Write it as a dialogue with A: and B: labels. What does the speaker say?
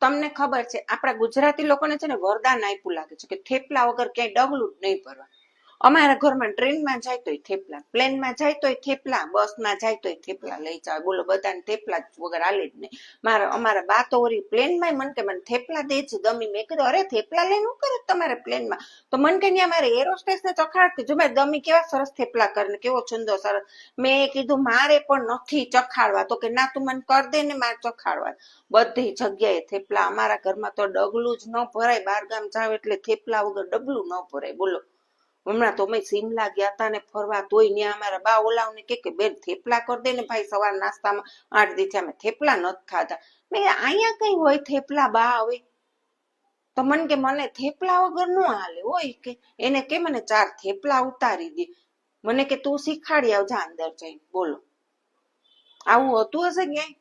A: તમને ખબર છે આપણા ગુજરાતી લોકોને છે ને વરદાન આપ્યું લાગે છે કે થેપલા વગર ક્યાંય ડગલું જ નહીં ભરવા. અમારા ઘરમાં ટ્રેનમાં જાય તોય થેપલા, પ્લેનમાં જાય તોય થેપલા, બસમાં જાય તોય થેપલા લઈ જાવ. બોલો, બધાને થેપલા વગર હાલે જ નહીં. અમારા બા તો વળી પ્લેનમાં મને કે મને થેપલા દે છે દમી. મેં કીધું અરે થેપલા લઈને શું કરે તમારે પ્લેનમાં? તો મને કે ત્યાં મારે એરોસ્ટેસને ચખાડતી જો મેં દમી કેવા સરસ થેપલા કરીને કેવો છુંદો સરસ. મેં કીધું મારે પણ નથી ચખાડવા. તો કે ના તું મને કર દે ને મારે ચખાડવા. બધી જગ્યાએ થેપલા. અમારા ઘરમાં તો ડગલું જ ન ભરાય. બારગામ જાવ એટલે થેપલા વગર ડગલું ન ભરાય. બોલો, હમણાં તો અમે સિમલા ગયા હતા ને ફરવા, તોય ત્યાં અમારા બા ઓલાવને કે બેન થેપલા કરી દે ને ભાઈ, સવાર નાસ્તામાં 8 દિવસથી અમે થેપલા નથી ખાધા. મેં અહીંયા કઈ હોય થેપલા બા? હવે તો મને કે મને થેપલા વગર ન હાલે હોય કે એને કે મને 4 થેપલા ઉતારી દે. મને કે તું શીખાડી આવજા અંદર જઈને. બોલો, આવું હતું હશે ક્યાંય?